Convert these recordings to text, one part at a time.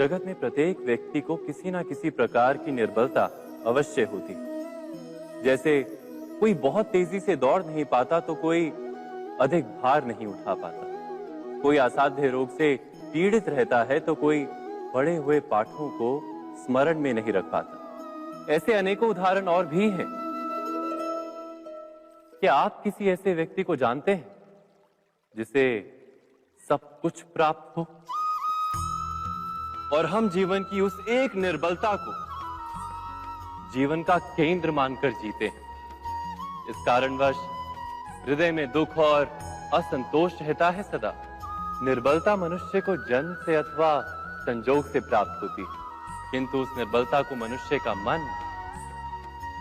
जगत में प्रत्येक व्यक्ति को किसी ना किसी प्रकार की निर्बलता अवश्य होती। जैसे कोई बहुत तेजी से दौड़ नहीं पाता तो कोई अधिक भार नहीं उठा पाता, कोई असाध्य रोग से पीड़ित रहता है तो कोई पढ़े हुए पाठों को स्मरण में नहीं रख पाता। ऐसे अनेकों उदाहरण और भी हैं। क्या आप किसी ऐसे व्यक्ति को जानते हैं जिसे सब कुछ प्राप्त हो और हम जीवन की उस एक निर्बलता को जीवन का केंद्र मानकर जीते हैं? इस कारणवश हृदय में दुख और असंतोष रहता है सदा। निर्बलता मनुष्य को जन्म से अथवा संजोग से प्राप्त होती है, किंतु उस निर्बलता को मनुष्य का मन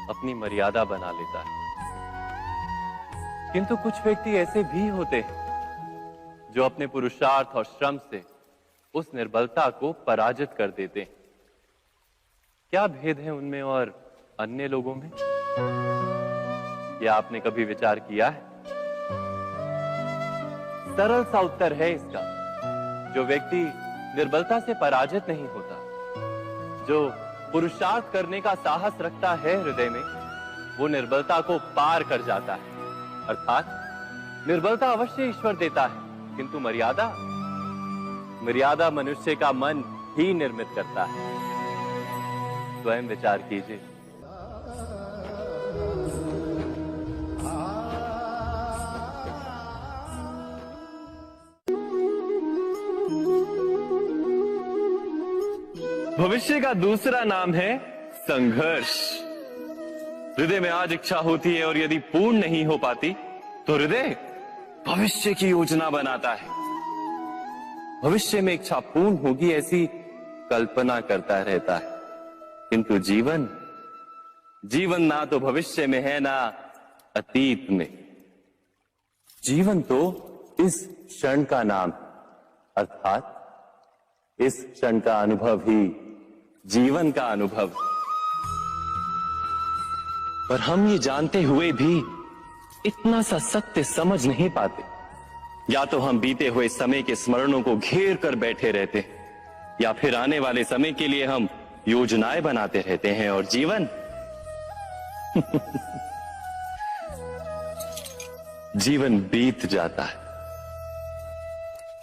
अपनी मर्यादा बना लेता है। किंतु कुछ व्यक्ति ऐसे भी होते हैं जो अपने पुरुषार्थ और श्रम से उस निर्बलता को पराजित कर देते हैं। क्या भेद है उनमें और अन्य लोगों में? क्या आपने कभी विचार किया है? सरल सा उत्तर है इसका। जो व्यक्ति निर्बलता से पराजित नहीं होता, जो पुरुषार्थ करने का साहस रखता है हृदय में, वो निर्बलता को पार कर जाता है। अर्थात निर्बलता अवश्य ईश्वर देता है, किंतु मर्यादा मनुष्य का मन ही निर्मित करता है। स्वयं विचार कीजिए। भविष्य का दूसरा नाम है संघर्ष। हृदय में आज इच्छा होती है और यदि पूर्ण नहीं हो पाती तो हृदय भविष्य की योजना बनाता है। भविष्य में इच्छा पूर्ण होगी ऐसी कल्पना करता रहता है, किंतु जीवन ना तो भविष्य में है ना अतीत में। जीवन तो इस क्षण का नाम, अर्थात इस क्षण का अनुभव ही जीवन का अनुभव। पर हम ये जानते हुए भी इतना सा सत्य समझ नहीं पाते। या तो हम बीते हुए समय के स्मरणों को घेर कर बैठे रहते हैं, या फिर आने वाले समय के लिए हम योजनाएं बनाते रहते हैं और जीवन जीवन बीत जाता है।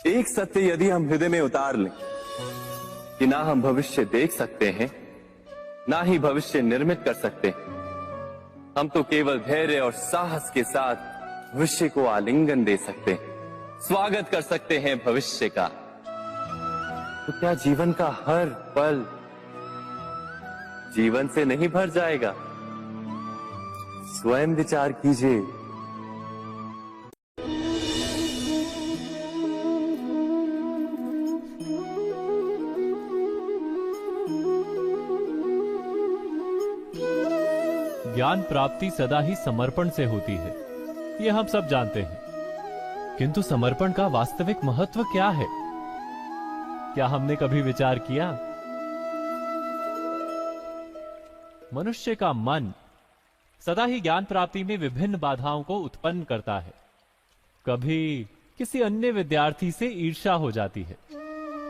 एक सत्य यदि हम हृदय में उतार लें कि ना हम भविष्य देख सकते हैं, ना ही भविष्य निर्मित कर सकते हैं, हम तो केवल धैर्य और साहस के साथ भविष्य को आलिंगन दे सकते हैं, स्वागत कर सकते हैं भविष्य का। तो क्या जीवन का हर पल जीवन से नहीं भर जाएगा? स्वयं विचार कीजिए। ज्ञान प्राप्ति सदा ही समर्पण से होती है, ये हम सब जानते हैं। किंतु समर्पण का वास्तविक महत्व क्या है? क्या हमने कभी विचार किया? मनुष्य का मन सदा ही ज्ञान प्राप्ति में विभिन्न बाधाओं को उत्पन्न करता है। कभी किसी अन्य विद्यार्थी से ईर्ष्या हो जाती है,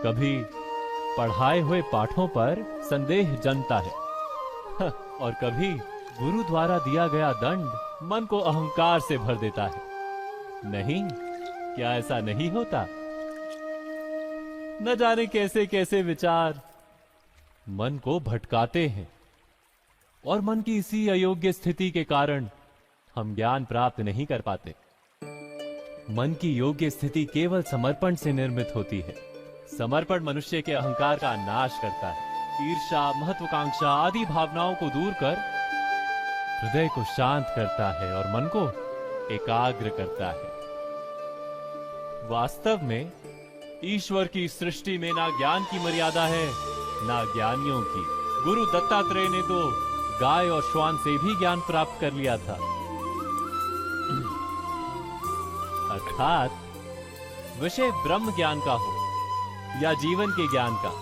कभी पढ़ाए हुए पाठों पर संदेह जन्मता है और कभी गुरु द्वारा दिया गया दंड मन को अहंकार से भर देता है। नहीं, क्या ऐसा नहीं होता? न जाने कैसे कैसे विचार मन को भटकाते हैं और मन की इसी अयोग्य स्थिति के कारण हम ज्ञान प्राप्त नहीं कर पाते। मन की योग्य स्थिति केवल समर्पण से निर्मित होती है। समर्पण मनुष्य के अहंकार का नाश करता है, ईर्ष्या, महत्वाकांक्षा आदि भावनाओं को दूर कर हृदय को शांत करता है और मन को एकाग्र करता है। वास्तव में ईश्वर की सृष्टि में ना ज्ञान की मर्यादा है, ना ज्ञानियों की। गुरु दत्तात्रेय ने तो गाय और श्वान से भी ज्ञान प्राप्त कर लिया था। अर्थात विषय ब्रह्म ज्ञान का हो या जीवन के ज्ञान का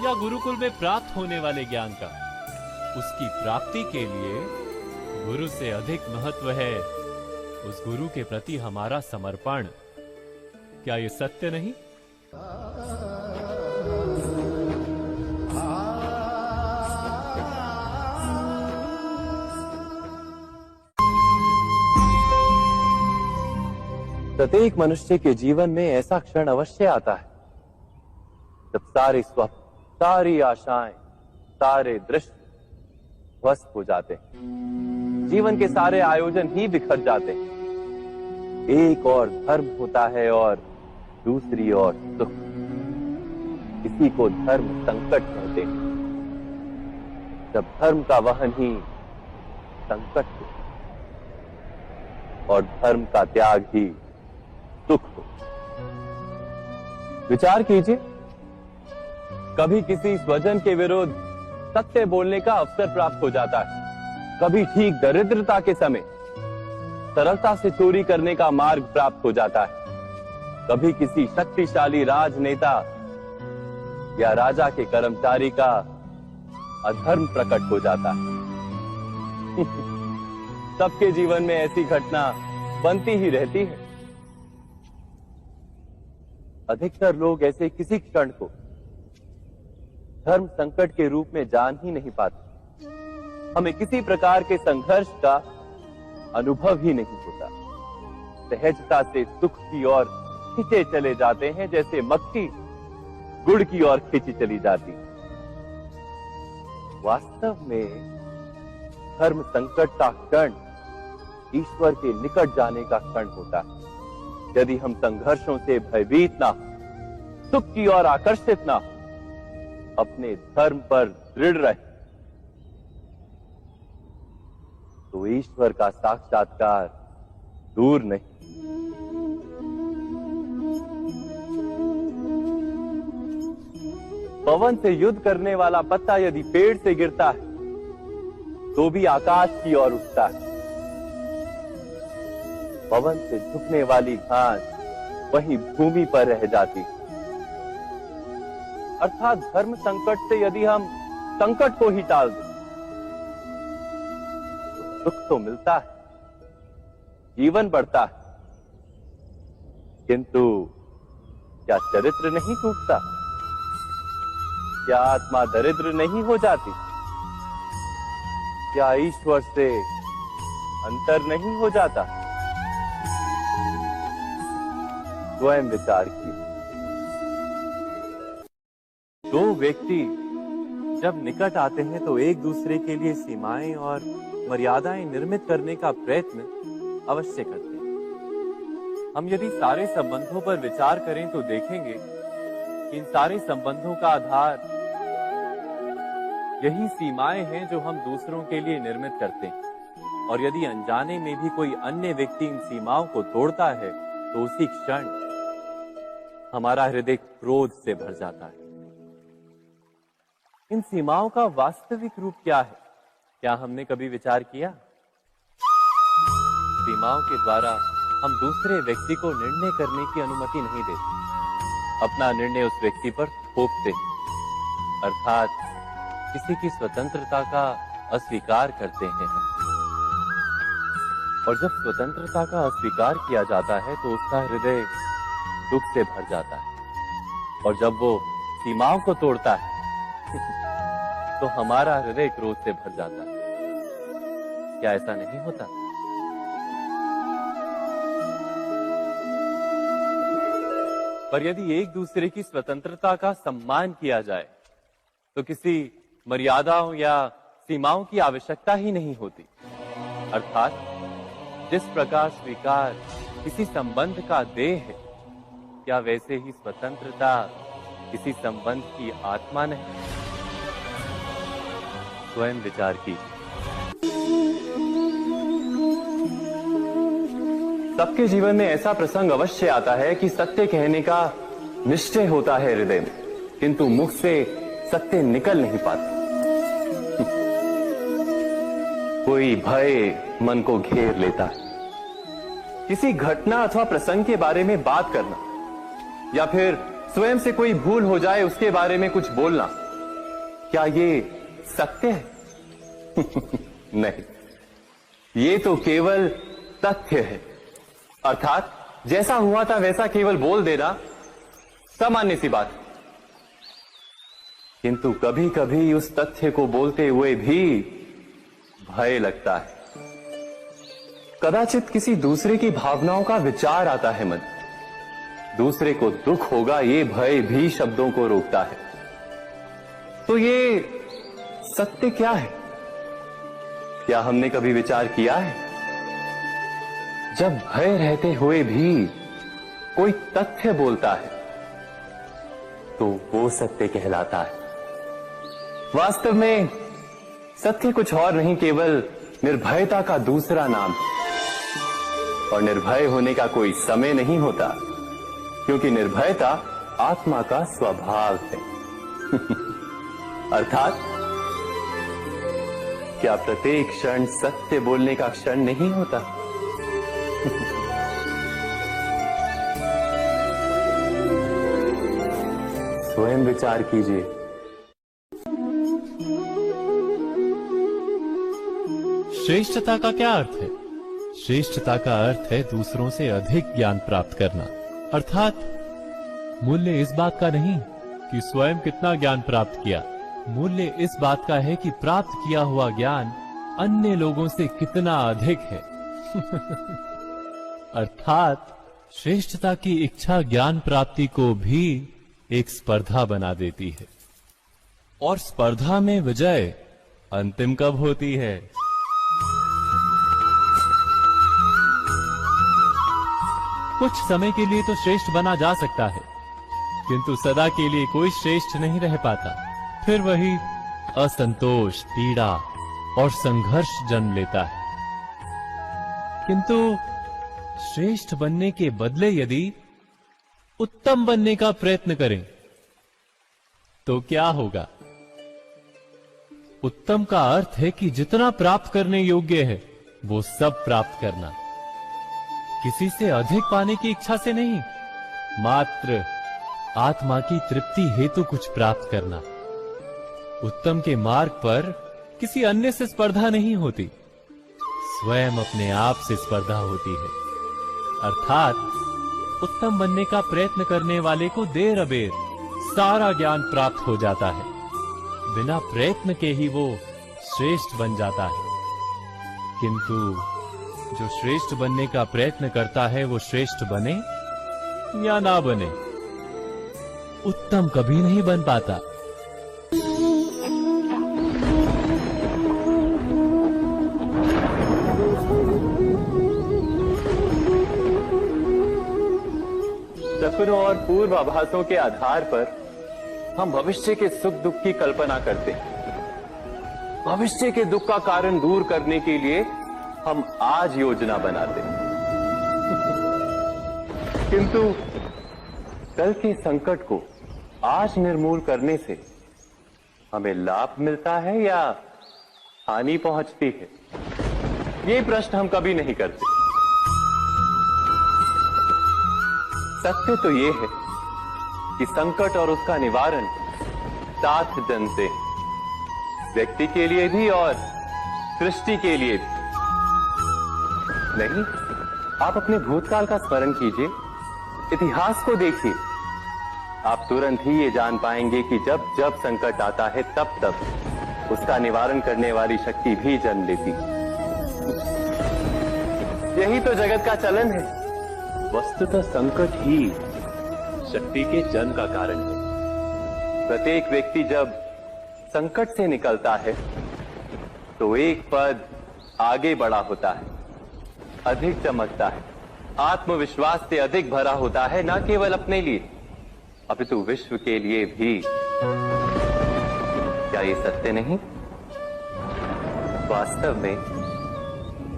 या गुरुकुल में प्राप्त होने वाले ज्ञान का, उसकी प्राप्ति के लिए गुरु से अधिक महत्व है उस गुरु के प्रति हमारा समर्पण। क्या ये सत्य नहीं? प्रत्येक मनुष्य के जीवन में ऐसा क्षण अवश्य आता है जब सारे स्वप्न, सारी आशाएं, सारे दृश्य ध्वस्त हो जाते हैं। जीवन के सारे आयोजन ही बिखर जाते हैं। एक और धर्म होता है और दूसरी ओर सुख। इसी को धर्म संकट कहते हैं। जब धर्म का वहन ही संकट हो और धर्म का त्याग ही सुख हो। विचार कीजिए, कभी किसी स्वजन के विरुद्ध सत्य बोलने का अवसर प्राप्त हो जाता है, कभी ठीक दरिद्रता के समय सरलता से चोरी करने का मार्ग प्राप्त हो जाता है, कभी किसी शक्तिशाली राजनेता या राजा के कर्मचारी का अधर्म प्रकट हो जाता है। सबके जीवन में ऐसी घटना बनती ही रहती है। अधिकतर लोग ऐसे किसी क्षण को धर्म संकट के रूप में जान ही नहीं पाते। हमें किसी प्रकार के संघर्ष का अनुभव ही नहीं होता। सहजता से सुख की ओर खींचे चले जाते हैं, जैसे मक्खी गुड़ की ओर खींची चली जाती। वास्तव में धर्म संकट का क्षण ईश्वर के निकट जाने का क्षण होता है। यदि हम संघर्षों से भयभीत ना हो, सुख की ओर आकर्षित ना हो, अपने धर्म पर दृढ़ रहे, तो ईश्वर का साक्षात्कार दूर नहीं। पवन से युद्ध करने वाला पत्ता यदि पेड़ से गिरता है तो भी आकाश की ओर उठता है। पवन से झुकने वाली घास वहीं भूमि पर रह जाती। अर्थात धर्म संकट से यदि हम संकट को ही टाल दें तो सुख तो मिलता है, जीवन बढ़ता है, किंतु क्या चरित्र नहीं टूटता? क्या आत्मा दरिद्र नहीं हो जाती? क्या ईश्वर से अंतर नहीं हो जाता? स्वयं विचार कीजिए। दो व्यक्ति जब निकट आते हैं तो एक दूसरे के लिए सीमाएं और मर्यादाएं निर्मित करने का प्रयत्न अवश्य करते हैं। हम यदि सारे संबंधों पर विचार करें तो देखेंगे कि इन सारे संबंधों का आधार यही सीमाएं हैं जो हम दूसरों के लिए निर्मित करते हैं। और यदि अनजाने में भी कोई अन्य व्यक्ति इन सीमाओं को तोड़ता है तो उसी क्षण हमारा हृदय क्रोध से भर जाता है। इन सीमाओं का वास्तविक रूप क्या है? क्या हमने कभी विचार किया? सीमाओं के द्वारा हम दूसरे व्यक्ति को निर्णय करने की अनुमति नहीं देते, अपना निर्णय उस व्यक्ति पर थोपते, अर्थात किसी की स्वतंत्रता का अस्वीकार करते हैं हम। और जब स्वतंत्रता का अस्वीकार किया जाता है तो उसका हृदय दुख से भर जाता है। और जब वो सीमाओं को तोड़ता है तो हमारा हृदय क्रोध से भर जाता है। क्या ऐसा नहीं होता? पर यदि एक दूसरे की स्वतंत्रता का सम्मान किया जाए तो किसी मर्यादाओं या सीमाओं की आवश्यकता ही नहीं होती। अर्थात जिस प्रकार स्वीकार किसी संबंध का देह है, क्या वैसे ही स्वतंत्रता किसी संबंध की आत्मा नहीं? स्वयं विचार कीजिए। सबके जीवन में ऐसा प्रसंग अवश्य आता है कि सत्य कहने का निश्चय होता है हृदय में, किंतु मुख से सत्य निकल नहीं पाता। कोई भय मन को घेर लेता है। किसी घटना अथवा प्रसंग के बारे में बात करना या फिर स्वयं से कोई भूल हो जाए उसके बारे में कुछ बोलना, क्या ये सत्य है? नहीं, ये तो केवल तथ्य है। अर्थात जैसा हुआ था वैसा केवल बोल देना सामान्य सी बात। किंतु कभी कभी उस तथ्य को बोलते हुए भी भय लगता है। कदाचित किसी दूसरे की भावनाओं का विचार आता है मन। दूसरे को दुख होगा ये भय भी शब्दों को रोकता है। तो ये सत्य क्या है? क्या हमने कभी विचार किया है? जब भय रहते हुए भी कोई तथ्य बोलता है तो वो सत्य कहलाता है। वास्तव में सत्य कुछ और नहीं, केवल निर्भयता का दूसरा नाम है। और निर्भय होने का कोई समय नहीं होता, क्योंकि निर्भयता आत्मा का स्वभाव है। अर्थात क्या प्रत्येक क्षण सत्य बोलने का क्षण नहीं होता? स्वयं विचार कीजिए। श्रेष्ठता का क्या अर्थ है? श्रेष्ठता का अर्थ है दूसरों से अधिक ज्ञान प्राप्त करना। अर्थात मूल्य इस बात का नहीं कि स्वयं कितना ज्ञान प्राप्त किया, मूल्य इस बात का है कि प्राप्त किया हुआ ज्ञान अन्य लोगों से कितना अधिक है। अर्थात श्रेष्ठता की इच्छा ज्ञान प्राप्ति को भी एक स्पर्धा बना देती है। और स्पर्धा में विजय अंतिम कब होती है? कुछ समय के लिए तो श्रेष्ठ बना जा सकता है, किंतु सदा के लिए कोई श्रेष्ठ नहीं रह पाता। फिर वही असंतोष, पीड़ा और संघर्ष जन्म लेता है। किंतु श्रेष्ठ बनने के बदले यदि उत्तम बनने का प्रयत्न करें तो क्या होगा? उत्तम का अर्थ है कि जितना प्राप्त करने योग्य है वो सब प्राप्त करना, किसी से अधिक पाने की इच्छा से नहीं, मात्र आत्मा की तृप्ति हेतु कुछ प्राप्त करना। उत्तम के मार्ग पर किसी अन्य से स्पर्धा नहीं होती, स्वयं अपने आप से स्पर्धा होती है। अर्थात उत्तम बनने का प्रयत्न करने वाले को देर अबेर सारा ज्ञान प्राप्त हो जाता है, बिना प्रयत्न के ही वो श्रेष्ठ बन जाता है। किंतु जो श्रेष्ठ बनने का प्रयत्न करता है वो श्रेष्ठ बने या ना बने, उत्तम कभी नहीं बन पाता। सपनों और पूर्वाभासों के आधार पर हम भविष्य के सुख दुख की कल्पना करते हैं। भविष्य के दुख का कारण दूर करने के लिए हम आज योजना बनाते हैं। किंतु कल के संकट को आज निर्मूल करने से हमें लाभ मिलता है या हानि पहुंचती है? ये प्रश्न हम कभी नहीं करते। सत्य तो ये है कि संकट और उसका निवारण साथ जन से, व्यक्ति के लिए भी और सृष्टि के लिए भी। नहीं, आप अपने भूतकाल का स्मरण कीजिए, इतिहास को देखिए, आप तुरंत ही ये जान पाएंगे कि जब जब संकट आता है तब तब उसका निवारण करने वाली शक्ति भी जन्म लेती। यही तो जगत का चलन है। वस्तुतः संकट ही शक्ति के जन्म का कारण है। प्रत्येक व्यक्ति जब संकट से निकलता है तो एक पद आगे बढ़ा होता है, अधिक चमकता है, आत्मविश्वास से अधिक भरा होता है, न केवल अपने लिए अपितु विश्व के लिए भी। क्या ये सत्य नहीं? वास्तव में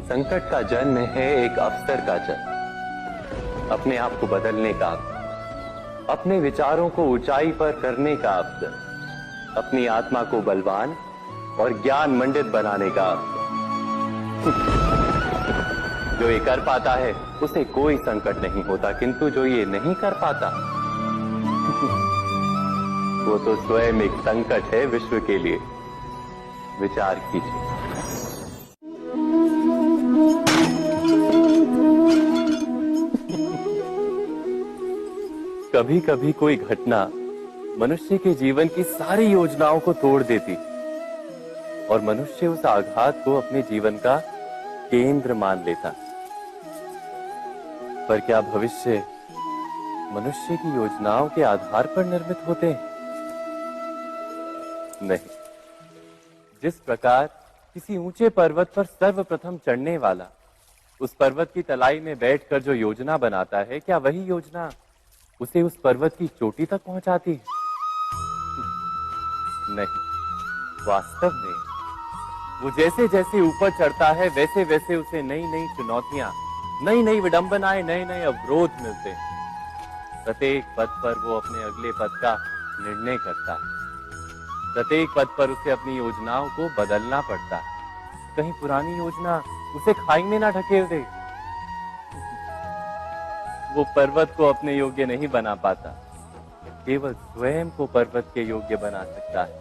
संकट का जन्म है एक अवसर का जन्म, अपने आप को बदलने का अवसर, अपने विचारों को ऊंचाई पर करने का अवसर, अपनी आत्मा को बलवान और ज्ञान मंडित बनाने का अवसर। जो ये कर पाता है उसे कोई संकट नहीं होता, किंतु जो ये नहीं कर पाता वो तो स्वयं एक संकट है विश्व के लिए। विचार कीजिए। कभी कभी कोई घटना मनुष्य के जीवन की सारी योजनाओं को तोड़ देती और मनुष्य उस आघात को अपने जीवन का केंद्र मान लेता। पर क्या भविष्य मनुष्य की योजनाओं के आधार पर निर्मित होते हैं? नहीं। जिस प्रकार किसी ऊंचे पर्वत पर सर्वप्रथम चढ़ने वाला उस पर्वत की तलाई में बैठकर जो योजना बनाता है, क्या वही योजना उसे उस पर्वत की चोटी तक पहुंचाती है? नहीं। वास्तव में वो जैसे जैसे ऊपर चढ़ता है वैसे वैसे उसे नई नई चुनौतियां, नई नई विडंबनाएं, नए नए अवरोध मिलते हैं। प्रत्येक पद पर वो अपने अगले पद का निर्णय करता है। प्रत्येक पद पर उसे अपनी योजनाओं को बदलना पड़ता है। कहीं पुरानी योजना उसे खाई में ना ढकेल दे। वो पर्वत को अपने योग्य नहीं बना पाता, केवल स्वयं को पर्वत के योग्य बना सकता है।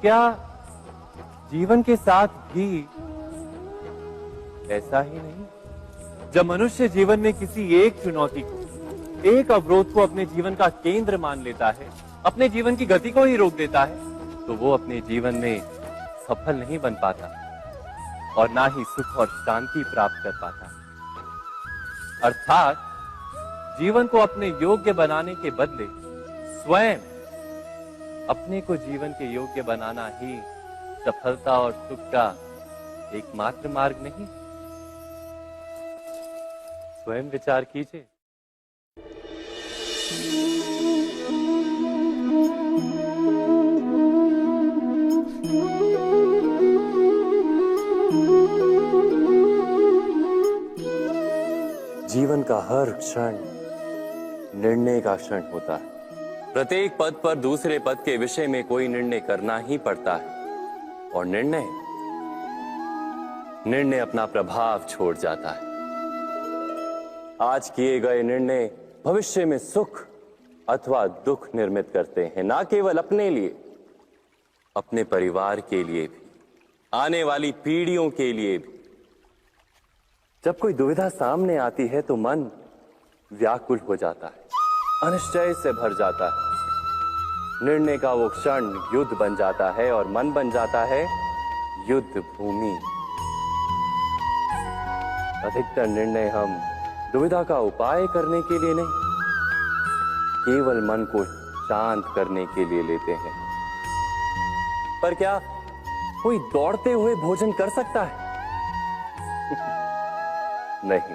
क्या जीवन के साथ भी ऐसा ही नहीं? जब मनुष्य जीवन में किसी एक चुनौती को, एक अवरोध को अपने जीवन का केंद्र मान लेता है, अपने जीवन की गति को ही रोक देता है, तो वो अपने जीवन में सफल नहीं बन पाता और ना ही सुख और शांति प्राप्त कर पाता। अर्थात जीवन को अपने योग्य बनाने के बदले स्वयं अपने को जीवन के योग्य बनाना ही सफलता और सुख का एकमात्र मार्ग नहीं। स्वयं विचार कीजिए। जीवन का हर क्षण निर्णय का क्षण होता है। प्रत्येक पद पर दूसरे पद के विषय में कोई निर्णय करना ही पड़ता है और निर्णय अपना प्रभाव छोड़ जाता है। आज किए गए निर्णय भविष्य में सुख अथवा दुख निर्मित करते हैं, ना केवल अपने लिए, अपने परिवार के लिए भी, आने वाली पीढ़ियों के लिए भी। जब कोई दुविधा सामने आती है तो मन व्याकुल हो जाता है, अनिश्चय से भर जाता है। निर्णय का वो क्षण युद्ध बन जाता है और मन बन जाता है युद्ध भूमि। अधिकतर निर्णय हम दुविधा का उपाय करने के लिए नहीं, केवल मन को शांत करने के लिए लेते हैं। पर क्या कोई दौड़ते हुए भोजन कर सकता है? नहीं।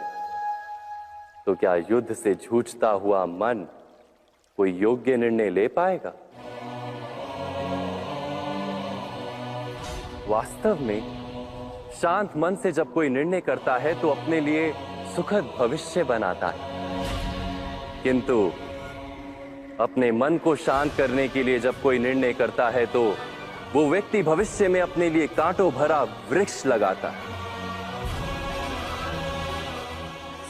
तो क्या युद्ध से जूझता हुआ मन कोई योग्य निर्णय ले पाएगा? वास्तव में शांत मन से जब कोई निर्णय करता है तो अपने लिए सुखद भविष्य बनाता है, किंतु अपने मन को शांत करने के लिए जब कोई निर्णय करता है तो वो व्यक्ति भविष्य में अपने लिए कांटों भरा वृक्ष लगाता है।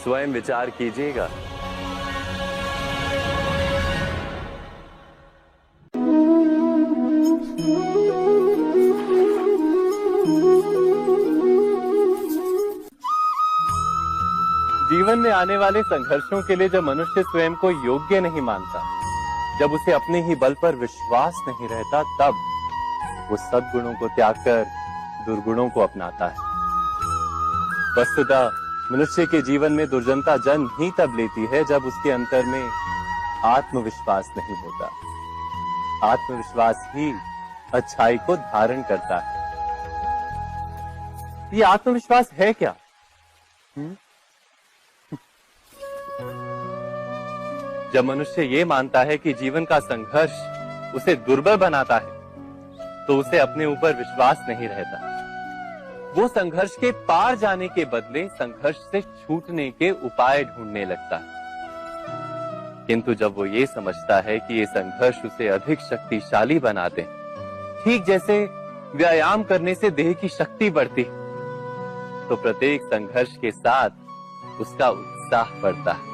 स्वयं विचार कीजिएगा। जीवन में आने वाले संघर्षों के लिए जब मनुष्य स्वयं को योग्य नहीं मानता, जब उसे अपने ही बल पर विश्वास नहीं रहता, तब वो सद्गुणों को त्याग कर दुर्गुणों को अपनाता है। वस्तुतः मनुष्य के जीवन में दुर्जनता जन्म ही तब लेती है जब उसके अंतर में आत्मविश्वास नहीं होता। आत्मविश्वास ही अच्छाई को धारण करता है। ये आत्मविश्वास है क्या? जब मनुष्य ये मानता है कि जीवन का संघर्ष उसे दुर्बल बनाता है, तो उसे अपने ऊपर विश्वास नहीं रहता। वो संघर्ष के पार जाने के बदले संघर्ष से छूटने के उपाय ढूंढने लगता है। किंतु जब वो ये समझता है कि ये संघर्ष उसे अधिक शक्तिशाली बनाते हैं, ठीक जैसे व्यायाम करने से देह की शक्ति बढ़ती, तो प्रत्येक संघर्ष के साथ उसका उत्साह बढ़ता है।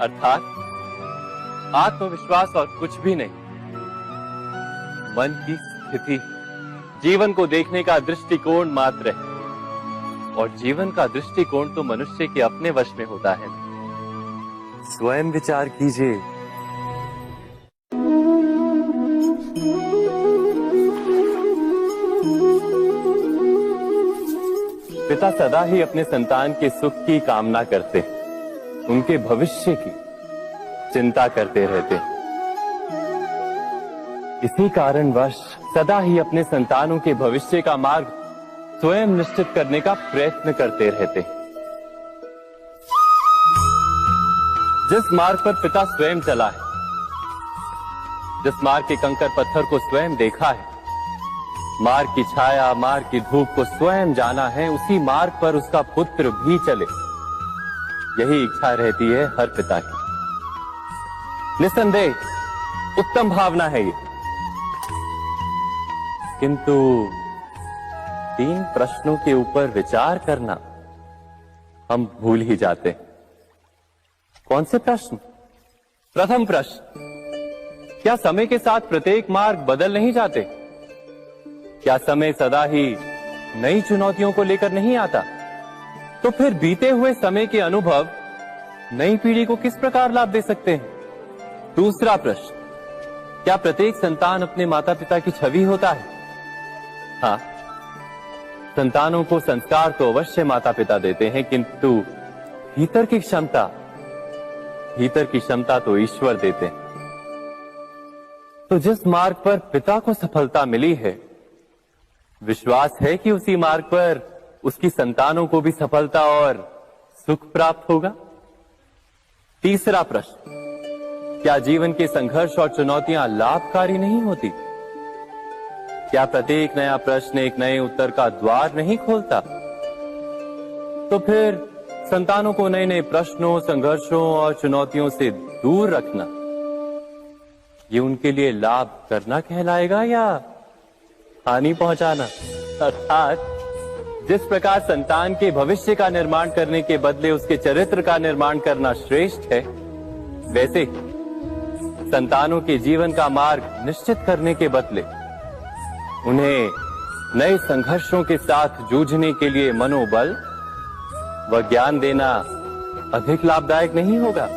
अर्थात आत्मविश्वास और कुछ भी नहीं, मन की स्थिति, जीवन को देखने का दृष्टिकोण मात्र है। और जीवन का दृष्टिकोण तो मनुष्य के अपने वश में होता है। स्वयं विचार कीजिए। पिता पिता सदा ही अपने संतान के सुख की कामना करते, उनके भविष्य की चिंता करते रहते। इसी कारणवश सदा ही अपने संतानों के भविष्य का मार्ग स्वयं निश्चित करने का प्रयत्न करते रहते। जिस मार्ग पर पिता स्वयं चला है, जिस मार्ग के कंकर पत्थर को स्वयं देखा है, मार्ग की छाया, मार्ग की धूप को स्वयं जाना है, उसी मार्ग पर उसका पुत्र भी चले, यही इच्छा रहती है हर पिता की। निस्संदेह उत्तम भावना है ये, किंतु 3 प्रश्नों के ऊपर विचार करना हम भूल ही जाते। कौन से प्रश्न? प्रथम प्रश्न, क्या समय के साथ प्रत्येक मार्ग बदल नहीं जाते? क्या समय सदा ही नई चुनौतियों को लेकर नहीं आता? तो फिर बीते हुए समय के अनुभव नई पीढ़ी को किस प्रकार लाभ दे सकते हैं? दूसरा प्रश्न, क्या प्रत्येक संतान अपने माता पिता की छवि होता है? हाँ, संतानों को संस्कार तो अवश्य माता पिता देते हैं, किंतु भीतर की क्षमता तो ईश्वर देते हैं। तो जिस मार्ग पर पिता को सफलता मिली है, विश्वास है कि उसी मार्ग पर उसकी संतानों को भी सफलता और सुख प्राप्त होगा। तीसरा प्रश्न, क्या जीवन के संघर्ष और चुनौतियां लाभकारी नहीं होती? क्या प्रत्येक नया प्रश्न एक नए उत्तर का द्वार नहीं खोलता? तो फिर संतानों को नए नए प्रश्नों, संघर्षों और चुनौतियों से दूर रखना, ये उनके लिए लाभ करना कहलाएगा या हानि पहुंचाना? अर्थात जिस प्रकार संतान के भविष्य का निर्माण करने के बदले उसके चरित्र का निर्माण करना श्रेष्ठ है, वैसे संतानों के जीवन का मार्ग निश्चित करने के बदले उन्हें नए संघर्षों के साथ जूझने के लिए मनोबल व ज्ञान देना अधिक लाभदायक नहीं होगा?